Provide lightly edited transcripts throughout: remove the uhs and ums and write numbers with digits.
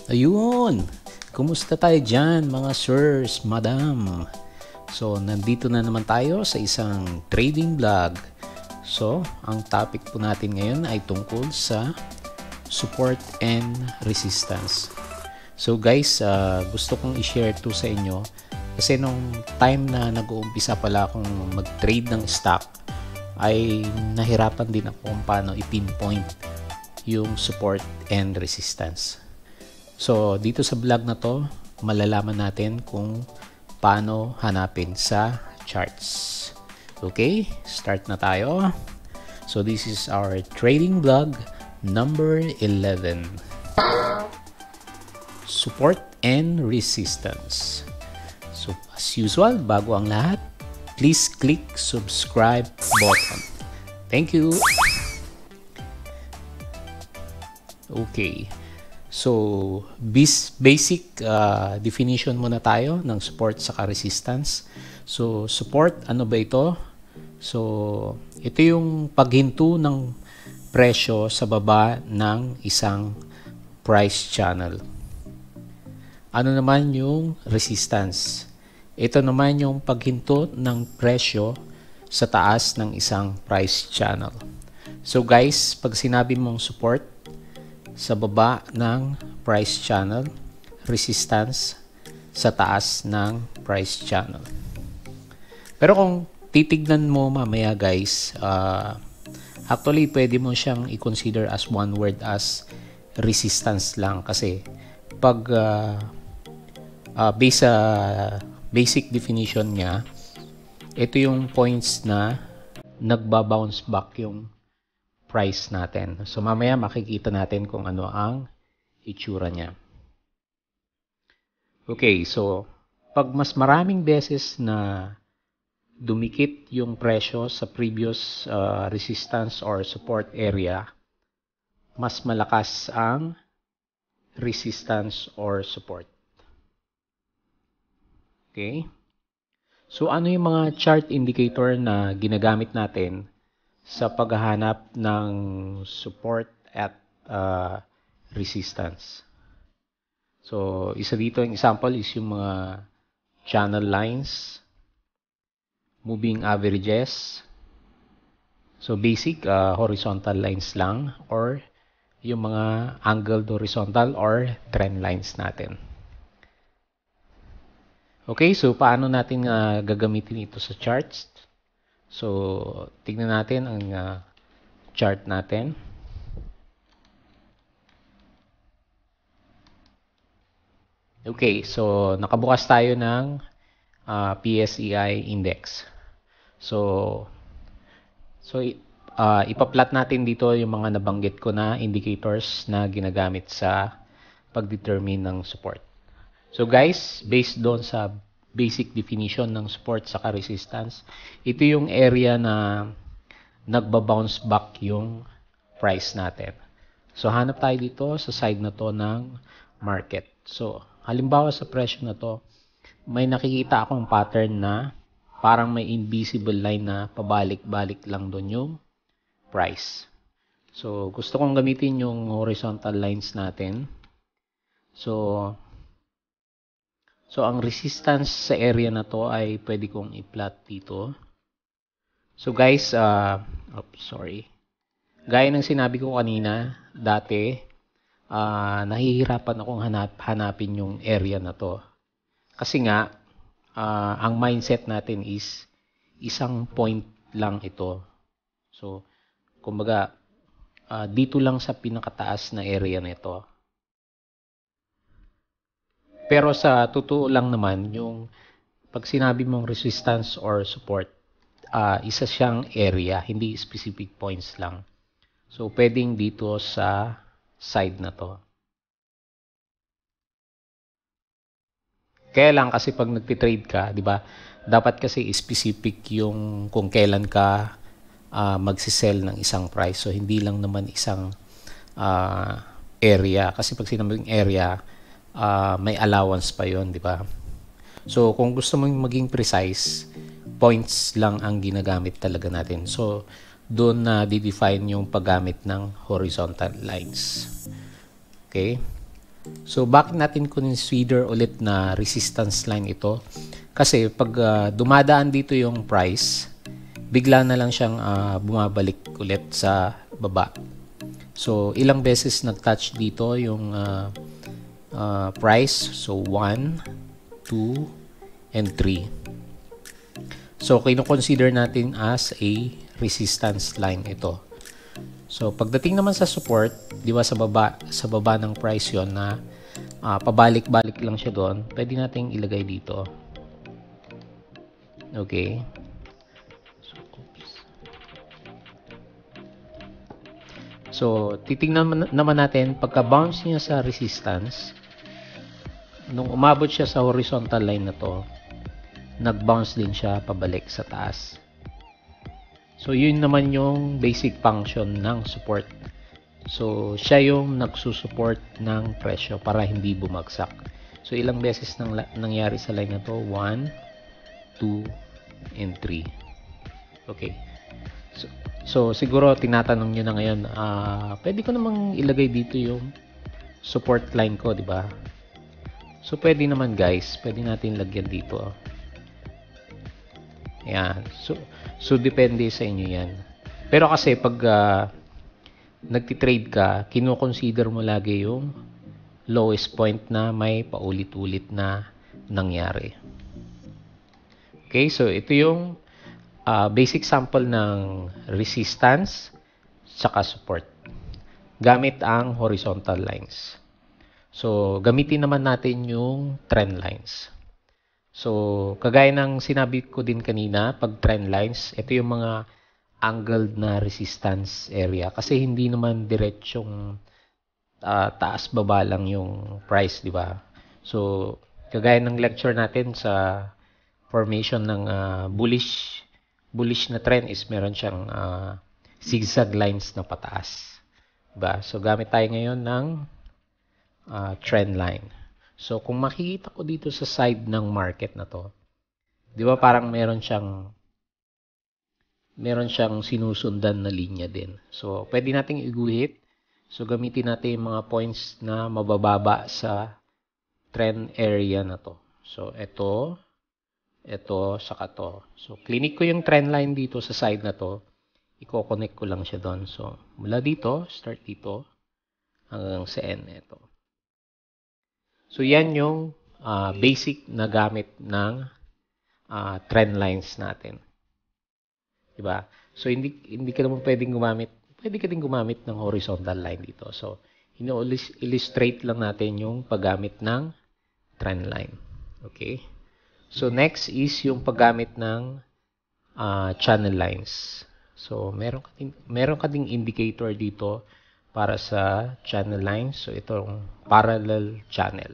Ayun! Kumusta tayo dyan mga sirs, madam? So, nandito na naman tayo sa isang trading vlog. So, ang topic po natin ngayon ay tungkol sa support and resistance. So guys, gusto kong i-share to sa inyo kasi nung time na nag-uumpisa pala akong mag-trade ng stock ay nahirapan din ako kung paano i-pinpoint yung support and resistance. So, dito sa vlog na to, malalaman natin kung paano hanapin sa charts. Okay, start na tayo. So, this is our trading vlog number 11. Support and resistance. So, as usual, bago ang lahat, please click subscribe button. Thank you. Okay. So, basic definition muna tayo ng support saka resistance. So, support, ano ba ito? So, ito yung paghinto ng presyo sa baba ng isang price channel. Ano naman yung resistance? Ito naman yung paghinto ng presyo sa taas ng isang price channel. So guys, pag sinabi mong support, sa baba ng price channel, resistance sa taas ng price channel. Pero kung titignan mo mamaya guys, actually pwede mo siyang i-consider as one word as resistance lang kasi pag based sa basic definition niya, ito yung points na nagba-bounce back yung price natin. So mamaya makikita natin kung ano ang itsura niya. Okay, so pag mas maraming beses na dumikit yung presyo sa previous resistance or support area, mas malakas ang resistance or support. Okay? So ano yung mga chart indicator na ginagamit natin sa paghahanap ng support at resistance? So, isa dito yung example is yung mga channel lines, moving averages. So, basic horizontal lines lang or yung mga angled horizontal or trend lines natin. Okay, so paano natin gagamitin ito sa charts? So, tignan natin ang chart natin. Okay, so nakabukas tayo ng PSEI index. So ipa-plot natin dito yung mga nabanggit ko na indicators na ginagamit sa pag-determine ng support. So guys, based doon sa basic definition ng support saka resistance, ito yung area na nagba-bounce back yung price natin. So hanap tayo dito sa side na to ng market. So halimbawa sa presyo na to, may nakikita akong pattern na parang may invisible line na pabalik-balik lang doon yung price. So gusto kong gamitin yung horizontal lines natin. So ang resistance sa area na to ay pwede kong i-plot dito. So guys, gaya ng sinabi ko kanina, dati, nahihirapan akong hanapin yung area na to. Kasi nga, ang mindset natin is isang point lang ito. So, kumbaga, dito lang sa pinakataas na area na ito. Pero sa totoo lang naman, yung pag sinabi mong resistance or support, isa siyang area, hindi specific points lang. So, pwedeng dito sa side na to. Kaya lang kasi pag nagtitrade ka, di ba, dapat kasi specific yung kung kailan ka magsisell ng isang price. So, hindi lang naman isang area. Kasi pag sinabing area, may allowance pa yon, di ba? So, kung gusto mong maging precise, points lang ang ginagamit talaga natin. So, doon na di-define yung paggamit ng horizontal lines. Okay? So, bakit natin consider ulit na resistance line ito? Kasi pag dumadaan dito yung price, bigla na lang siyang bumabalik ulit sa baba. So, ilang beses nag-touch dito yung price. So, 1, 2, and 3. So, kino-consider natin as a resistance line ito. So, pagdating naman sa support, di ba sa baba ng price yon na pabalik-balik lang siya doon, pwede nating ilagay dito. Okay. So, titingnan naman natin, pagka-bounce niya sa resistance, nung umabot siya sa horizontal line na to, nag-bounce din siya pabalik sa taas. So, yun naman yung basic function ng support. So, siya yung nagsusupport ng presyo para hindi bumagsak. So, ilang beses nangyari sa line na to? 1, 2, and 3. Okay. So siguro tinatanong nyo na ngayon, pwede ko namang ilagay dito yung support line ko, di ba? So, pwede naman guys, pwede natin lagyan dito. Ayan. So depende sa inyo yan. Pero kasi pag nagtitrade ka, kino-consider mo lagi yung lowest point na may paulit-ulit na nangyari. Okay, so ito yung basic sample ng resistance saka support gamit ang horizontal lines. So, gamitin naman natin yung trend lines. So, kagaya ng sinabi ko din kanina, pag trend lines, ito yung mga angled na resistance area. Kasi hindi naman diretsyong taas-baba lang yung price, di ba? So, kagaya ng lecture natin sa formation ng bullish na trend is meron siyang zigzag lines na pataas. Diba? So, gamit tayo ngayon ng trend line. So, kung makikita ko dito sa side ng market na to, di ba parang meron siyang sinusundan na linya din. So, pwede nating iguhit. So, gamitin natin yung mga points na mabababa sa trend area na to. So, ito, saka to. So, clinic ko yung trend line dito sa side na to. Iko-connect ko lang siya doon. So, mula dito, start dito, hanggang sa end ito. So, yan yung basic na gamit ng trend lines natin. Diba? So, hindi ka naman pwedeng gumamit. Pwede ka din gumamit ng horizontal line dito. So, illustrate lang natin yung paggamit ng trend line. Okay? So, next is yung paggamit ng channel lines. So, meron ka ding indicator dito para sa channel lines. So, itong parallel channel.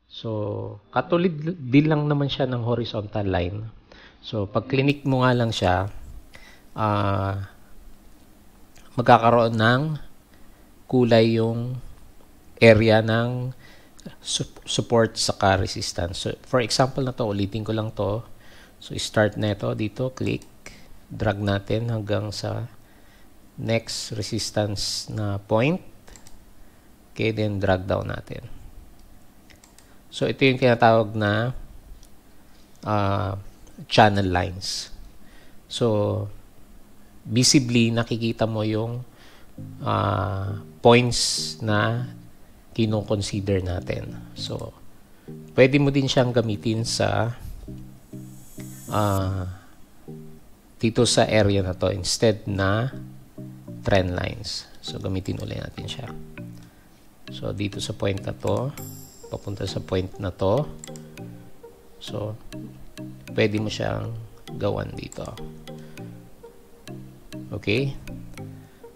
So, katulad din lang naman siya ng horizontal line. So, pag clinic mo nga lang siya, magkakaroon ng kulay yung area ng support saka resistance. So, for example na to, ulitin ko lang to. So, start na ito dito, click, drag natin hanggang sa next resistance na point. Okay, then drag down natin. So, ito yung tinatawag na channel lines. So, visibly, nakikita mo yung points na kino-consider natin. So, pwede mo din siyang gamitin sa dito sa area na to instead na trend lines. So, gamitin ulit natin siya. So, dito sa point na to, papunta sa point na to. So, pwede mo siyang gawan dito. Okay?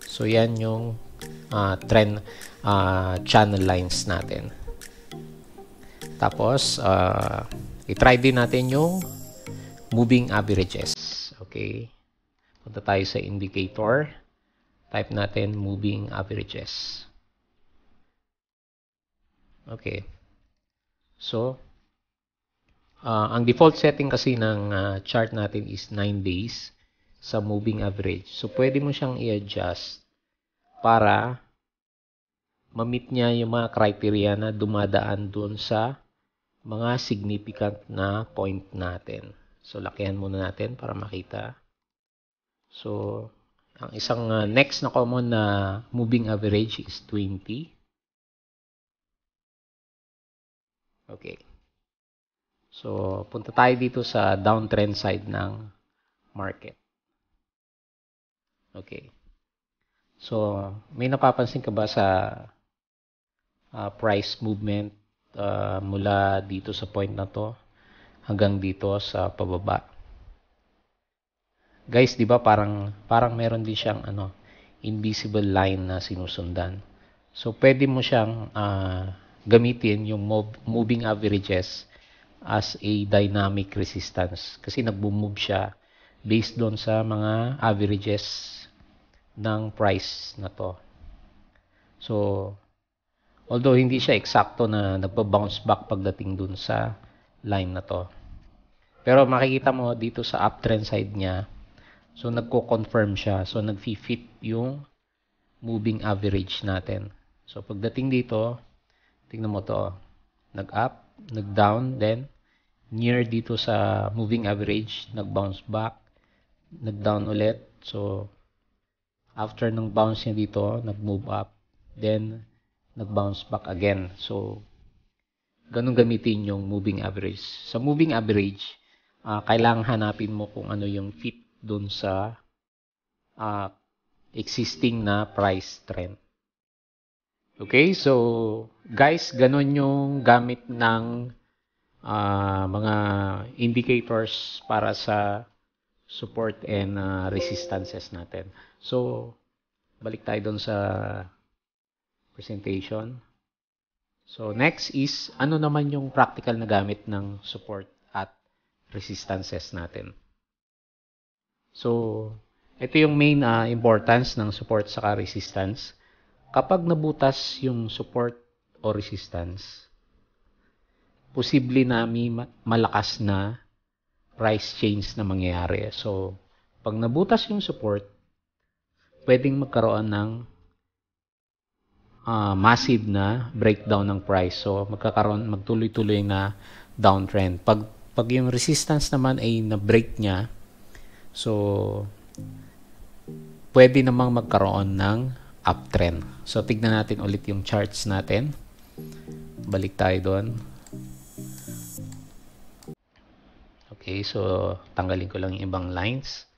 So, yan yung channel lines natin. Tapos, i-try din natin yung moving averages. Okay? Punta tayo sa indicator. Type natin moving averages. Okay. So, ang default setting kasi ng chart natin is 9 days sa moving average. So, pwede mo siyang i-adjust para ma-meet niya yung mga criteria na dumadaan dun sa mga significant na point natin. So, lakihan muna natin para makita. So, ang isang next na common na moving average is 20. Okay. So, punta tayo dito sa downtrend side ng market. Okay. So, may napapansin ka ba sa price movement mula dito sa point na to hanggang dito sa pababa? Guys, 'di ba parang meron din siyang invisible line na sinusundan. So, pwede mo siyang gamitin yung moving averages as a dynamic resistance kasi nagbo-move siya based doon sa mga averages ng price na to. So, although hindi siya eksakto na nagpa-bounce back pagdating dun sa line na to. Pero makikita mo dito sa uptrend side niya, so nagko-confirm siya. So, nag-fit yung moving average natin. So, pagdating dito, tingnan mo to. Nag-up, nag-down, then near dito sa moving average, nag-bounce back, nag-down ulit. So, after ng bounce niya dito, nag-move up, then nag-bounce back again. So, ganun gamitin yung moving average. Sa moving average, kailangan hanapin mo kung ano yung fit dun sa existing na price trend. Okay, so guys, ganun yung gamit ng mga indicators para sa support and resistances natin. So, balik tayo dun sa presentation. So, next is, ano naman yung practical na gamit ng support at resistances natin. So, ito yung main importance ng support saka resistance. Kapag nabutas yung support o resistance, posible na may malakas na price change na mangyayari. So, pag nabutas yung support, pwedeng magkaroon ng massive na breakdown ng price. So, magtuloy-tuloy na downtrend. Pag yung resistance naman ay na-break niya, so, pwede namang magkaroon ng uptrend. So, tignan natin ulit yung charts natin. Balik tayo doon. Okay, so, tanggalin ko lang yung ibang lines.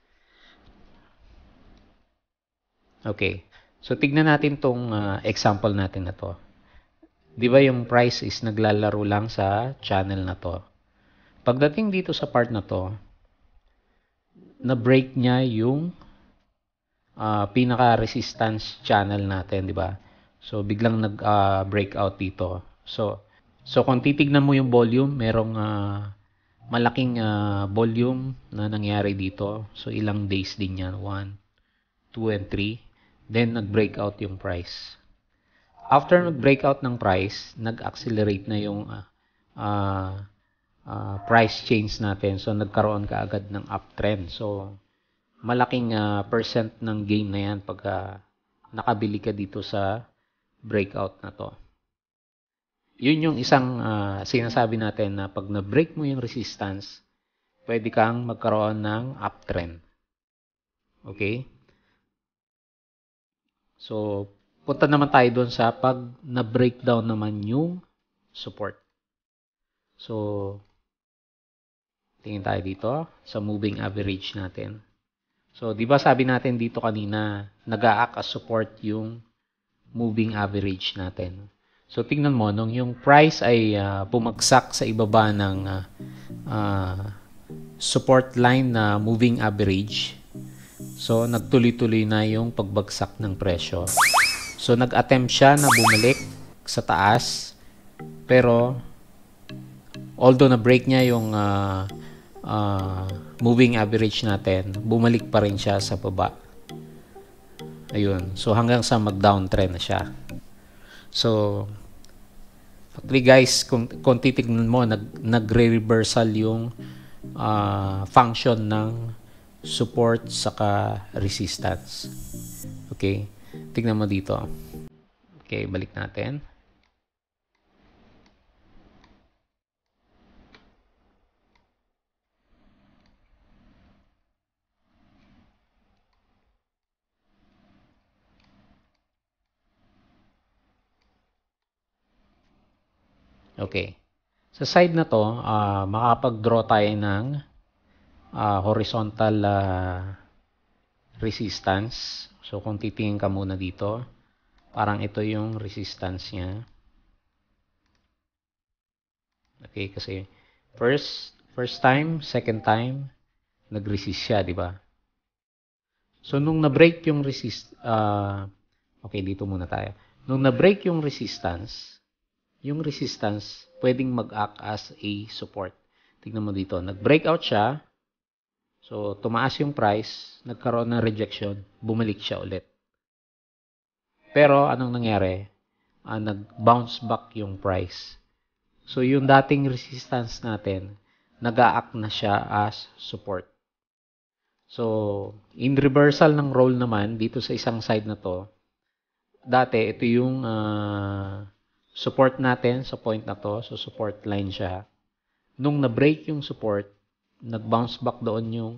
Okay. So, tignan natin tong example natin na to. Di ba yung price is naglalaro lang sa channel na to? Pagdating dito sa part na to, na-break niya yung pinaka-resistance channel natin, di ba? So, biglang nag-breakout dito. So, kung titignan mo yung volume, merong malaking volume na nangyari dito. So, ilang days din yan. 1, 2, and 3. Then, nag-breakout yung price. After nag-breakout ng price, nag-accelerate na yung price change natin. So, nagkaroon ka agad ng uptrend. So, malaking percent ng gain na yan pag nakabili ka dito sa breakout na to. Yun yung isang sinasabi natin na pag na-break mo yung resistance, pwede kang magkaroon ng uptrend. Okay? So, punta naman tayo doon sa pag na-breakdown naman yung support. So, tingin tayo dito sa moving average natin. So, di ba sabi natin dito kanina, nag-a-act as support yung moving average natin. So, tingnan mo, nung yung price ay bumagsak sa ibaba ng support line na moving average, so, nagtuloy-tuloy na yung pagbagsak ng presyo. So, nag-attempt siya na bumalik sa taas. Pero, although na-break niya yung moving average natin, bumalik pa rin siya sa baba. Ayun. So, hanggang sa mag-downtrend na siya. So, actually guys, kung titignan mo, nagre-reversal yung function ng support saka resistance. Okay? Tignan mo dito. Okay, balik natin. Okay. Sa side na to, makapag-draw tayo ng horizontal resistance. So, kung titingin ka muna dito, parang ito yung resistance niya. Okay, kasi first time, second time, nag-resist siya, di ba? So, nung na-break yung okay, dito muna tayo. Nung na-break yung resistance pwedeng mag-act as a support. Tignan mo dito, nag-breakout siya. So, tumaas yung price, nagkaroon ng rejection, bumalik siya ulit. Pero, anong nangyari? Nag-bounce back yung price. So, yung dating resistance natin, nag-a-act na siya as support. So, in reversal ng role naman, dito sa isang side na to, dati, ito yung support natin sa point na to. So, support line siya. Nung na-break yung support, nag-bounce back doon yung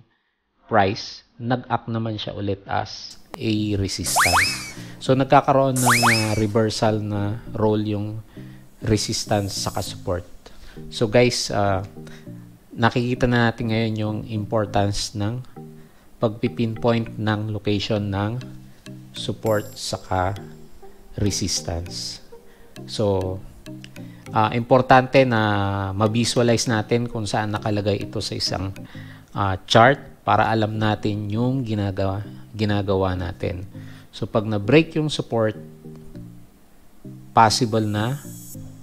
price, nag-act naman siya ulit as a resistance. So, nagkakaroon ng reversal na role yung resistance saka support. So, guys, nakikita na natin ngayon yung importance ng pagpipinpoint ng location ng support saka resistance. So, importante na ma-visualize natin kung saan nakalagay ito sa isang chart para alam natin yung ginagawa natin. So, pag na-break yung support, possible na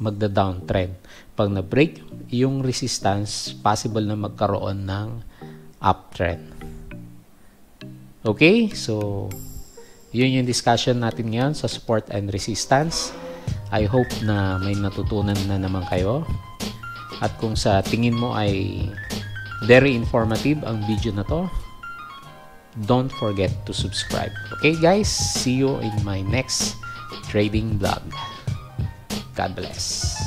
magda-downtrend. Pag na-break yung resistance, possible na magkaroon ng uptrend. Okay? So, yun yung discussion natin ngayon sa support and resistance. I hope na may natutunan na naman kayo. At kung sa tingin mo ay very informative ang video na to, don't forget to subscribe. Okay guys, see you in my next trading vlog. God bless.